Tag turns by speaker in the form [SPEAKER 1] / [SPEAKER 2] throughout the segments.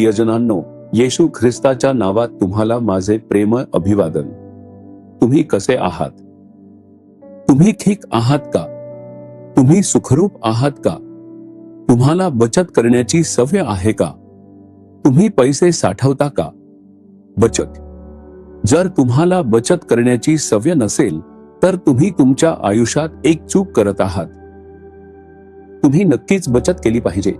[SPEAKER 1] प्रियजनांनो, येशू ख्रिस्ताच्या नावात तुम्हाला माझे प्रेमळ अभिवादन. तुम्ही कसे आहात? तुम्ही ठीक आहात का? तुम्ही सुखरूप आहात का? तुम्हाला बचत करण्याची सवय आहे का? तुम्ही पैसे साठवता का? बचत. जर तुम्हाला बचत करण्याची सवय नसेल तर तुम्ही तुमच्या आयुष्यात एक चूक करत आहात. तुम्ही नक्कीच बचत केली पाहिजे.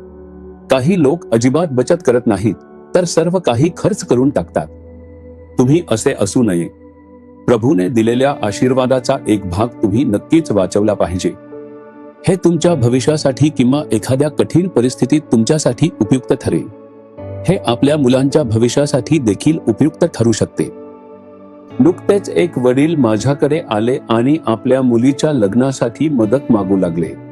[SPEAKER 1] काही लोक अजिबात बचत करत नाहीत, तर सर्व काही खर्च करून टाकतात. तुम्ही असे असू नये. प्रभूने दिलेल्या आशीर्वादाचा एक भाग तुम्ही नक्कीच वाचवला पाहिजे. हे तुमच्या भविष्यासाठी किंवा एखाद्या कठीण परिस्थितीत तुमच्यासाठी उपयुक्त ठरेल. हे आपल्या मुलांच्या भविष्यासाठी देखील उपयुक्त ठरू शकते. नुकतेच एक वडील माझ्याकडे आले आणि आपल्या मुलीच्या लग्नासाठी मदत मागू लागले.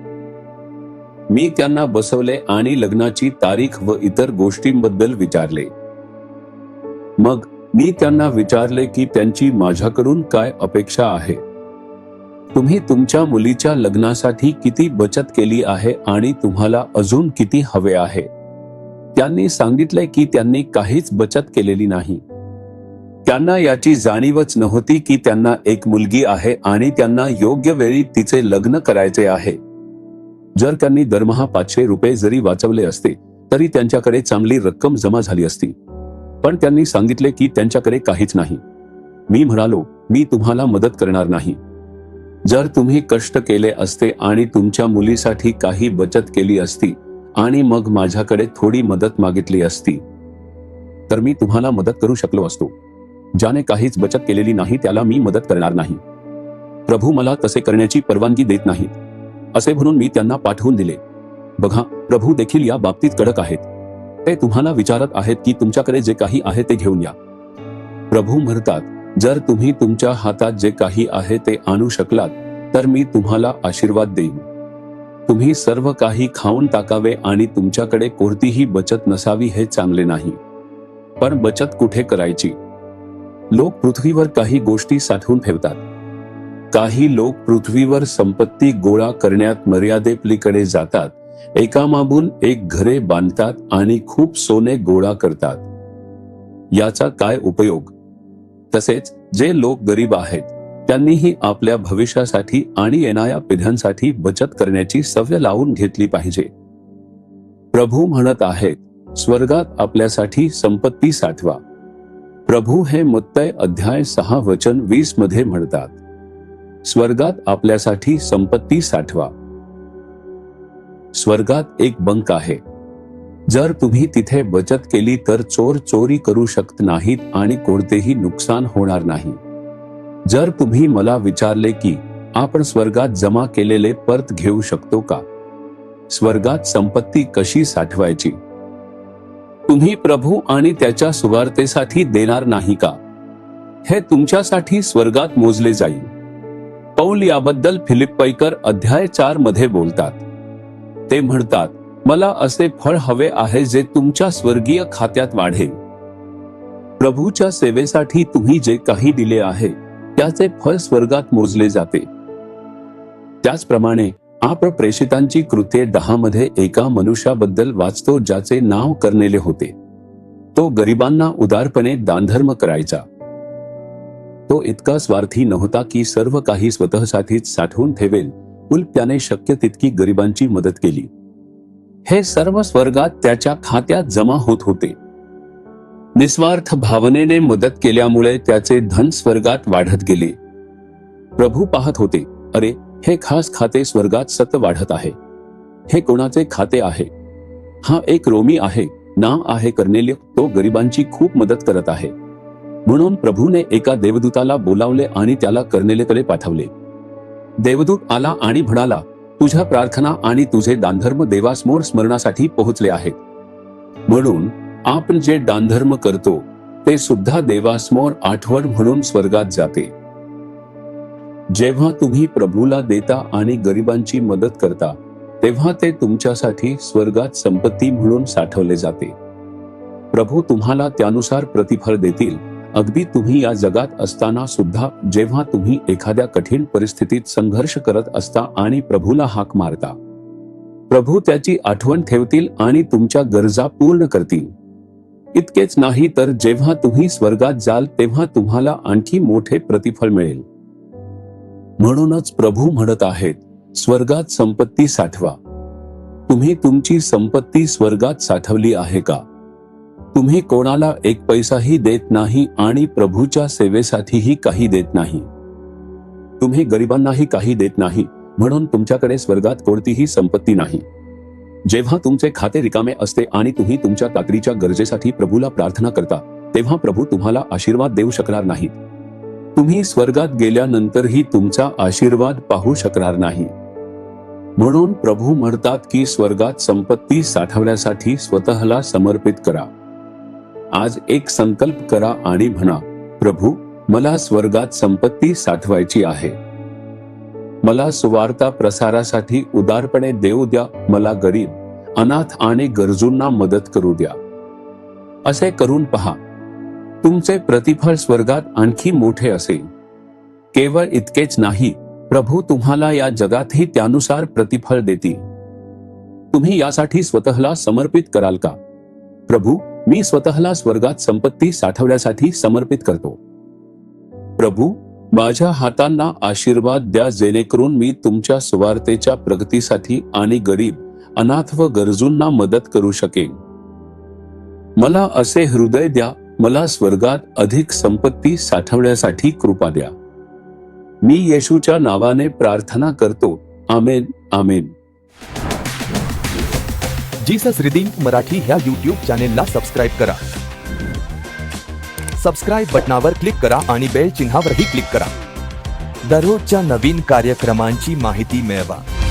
[SPEAKER 1] मी त्यांना बसवले आणि लग्नाची तारीख व इतर गोष्टींबद्दल विचारले. मग मी त्यांना विचारले की त्यांची माझ्याकडून काय अपेक्षा आहे. तुम्ही तुमच्या मुलीच्या लग्नासाठी किती बचत केली आहे आणि तुम्हाला अजून किती हवे आहे. त्यांनी सांगितले की त्यांनी काहीच बचत केलेली नाही. त्यांना याची जाणीवच नव्हती की त्यांना एक मुलगी आहे आणि त्यांना योग्य वेळी तिचे लग्न करायचे आहे. जर त्यांनी दरमहा 500 रुपये जरी वाचवले असते तरी त्यांच्याकडे चांगली रक्कम जमा झाली असती. पण त्यांनी सांगितले की त्यांच्याकडे काहीच नाही. मी म्हणालो, मी तुम्हाला मदत करणार नाही. जर तुम्ही कष्ट केले असते आणि तुमच्या मुलीसाठी काही बचत केली असती आणि मग माझ्याकडे थोडी मदत मागितली असती तर मी तुम्हाला मदत करू शकलो असतो. ज्याने काहीच बचत केलेली नाही त्याला मी मदत करणार नाही. प्रभू मला तसे करण्याची परवानगी देत नाहीत. असे म्हणून मी त्यांना पाठवून दिले. बघा, प्रभू देखील या बाबतीत कडक आहेत. ते तुम्हाला विचारत आहेत की तुमच्याकडे जे काही आहे ते घेऊन या. प्रभू म्हणतात, जर तुम्ही तुमच्या हातात जे काही आहे ते आणू शकलात तर मी तुम्हाला आशीर्वाद देईन. तुम्ही सर्व काही खाऊन टाकावे आणि तुमच्याकडे कोणतीही बचत नसावी हे चांगले नाही. पण बचत कुठे करायची? लोक पृथ्वीवर काही गोष्टी साठवून ठेवतात. काही लोक पृथ्वीवर संपत्ती गोळा करण्यात मर्यादेपलीकडे जातात. एकामागून एक घरे बांधतात आणि खूप सोने गोळा करतात. याचा काय उपयोग? तसेच जे लोक गरीब आहेत त्यांनीही आपल्या भविष्यासाठी आणि येणाऱ्या पिढ्यांसाठी बचत करण्याची सवय लावून घेतली पाहिजे. प्रभू म्हणत आहेत, स्वर्गात आपल्यासाठी संपत्ती साठवा. प्रभू हे मत्तय अध्याय 6 वचन 20 मध्ये म्हणतात. स्वर्गात आपल्यासाठी संपत्ती साठवा. स्वर्गात एक बंक आहे. जर तुम्ही तिथे बचत केली तर चोर चोरी करू शकत नाहीत आणि कोणतेही नुकसान होणार नाही. जर तुम्ही मला विचारले की आपण स्वर्गात जमा केलेले परत घेऊ शकतो का? स्वर्गात संपत्ती कशी साठवायची? तुम्ही प्रभू आणि त्याच्या सुवार्तेसाठी देणार नाही का? हे तुमच्यासाठी स्वर्गात मोजले जाईल. पौल याबद्दल फिलिप्पीकर अध्याय 4 मध्ये बोलतात. ते म्हणतात, मला असे फळ हवे आहे जे तुमच्या स्वर्गीय खात्यात वाढेल. प्रभूच्या सेवेसाठी तुम्ही जे काही दिले आहे त्याचे फळ स्वर्गात मोजले जाते. त्याचप्रमाणे आपण प्रेषितांची कृत्ये 10 मध्ये एका मनुष्याबद्दल वाचतो ज्याचे नाव कर्नेले होते. तो गरिबांना उदारपणे दानधर्म करायचा. तो इतका स्वार्थी नव्हता की सर्व काही स्वतःसाठीच साठवून ठेवेल, उलट त्याने शक्य तितकी गरिबांची मदत केली. हे सर्व स्वर्गात त्याच्या खात्यात जमा होत होते. निस्वार्थ भावनेने मदत केल्यामुळे त्याचे धन स्वर्गात वाढत गेले. प्रभू पाहत होते, अरे, हे खास खाते स्वर्गात सतत वाढत आहे. हे कोणाचे खाते आहे? हा एक रोमी आहे, नाव आहे कर्नेलिय. तो गरिबांची खूप मदत करत आहे. म्हणून प्रभूने एका देवदूताला बोलावले आणि त्याला कर्नेलियकडे पाठवले. देवदूत आला आणि म्हणाला, तुझ्या प्रार्थना आणि तुझे दानधर्म देवासमोर स्मरणासाठी पोहोचले आहेत. म्हणून आपण जे दानधर्म करतो ते सुद्धा देवासमोर आठवण म्हणून स्वर्गात जाते. जेव्हा तुम्ही प्रभूला देता आणि गरिबांची मदत करता तेव्हा ते तुमच्यासाठी स्वर्गात संपत्ती म्हणून साठवले जाते. प्रभू तुम्हाला त्यानुसार प्रतिफळ देतील. अगदी तुम्ही या जगात असताना सुद्धा जेव्हा तुम्ही एखाद्या कठीण परिस्थितीत संघर्ष करत असता आणि प्रभूला हाक मारता, प्रभू त्याची आठवण ठेवतील आणि तुमच्या गरजा पूर्ण करतील. इतकेच नाही तर जेव्हा तुम्ही स्वर्गात जाल तेव्हा तुम्हाला आणखी मोठे प्रतिफळ मिळेल. म्हणूनच प्रभू म्हणत आहेत, स्वर्गात संपत्ती साठवा. तुम्ही तुमची संपत्ती स्वर्गात साठवली आहे का? तुम्ही कोणाला एक पैसाही देत नाही आणि प्रभूच्या सेवेसाठीही काही देत नाही. तुम्ही गरिबांनाही काही देत नाही, म्हणून तुमच्याकडे स्वर्गात कोणतीही संपत्ती नाही. जेव्हा तुमचे खाते रिकामे असते आणि तुम्ही तुमच्या तातडीच्या गरजेसाठी प्रभूला प्रार्थना करता, तेव्हा प्रभू तुम्हाला आशीर्वाद देऊ शकणार नाहीत. तुम्ही स्वर्गात गेल्यानंतरही तुमचा आशीर्वाद पाहू शकणार नाही. म्हणून प्रभू म्हणतात की स्वर्गात संपत्ती साठवण्यासाठी स्वतःला समर्पित करा. आज एक संकल्प करा आणि म्हणा, प्रभू, मला स्वर्गात संपत्ती साठवायची आहे. मला सुवार्ता प्रसारासाठी उदारपणे देऊ द्या. मला गरीब, अनाथ आणि गरजूंना मदत करू द्या. असे करून पहा, तुमचे प्रतिफळ स्वर्गात आणखी मोठे असेल. केवळ इतकेच नाही, प्रभू तुम्हाला या जगातही त्यानुसार प्रतिफळ देतील. तुम्ही यासाठी स्वतःला समर्पित कराल का? प्रभू, मी स्वतःला स्वर्गात संपत्ती साठवण्यासाठी समर्पित करतो. प्रभू, माझ्या हातांना आशीर्वाद द्या जेणेकरून मी तुमच्या सुवार्तेच्या प्रगतीसाठी आणि गरीब, अनाथ व गरजूंना मदत करू शकेन. मला असे हृदय द्या. मला स्वर्गात अधिक संपत्ती साठवण्यासाठी कृपा द्या. मी येशूच्या नावाने प्रार्थना करतो. आमेन, आमेन.
[SPEAKER 2] जीसस रिडीम्ड मराठी ह्या YouTube चॅनेलला सबस्क्राईब करा. सबस्क्राईब बटनावर क्लिक करा आणि बेल चिन्हावरही क्लिक करा. दररोजच्या नवीन कार्यक्रमांची माहिती मिळवा.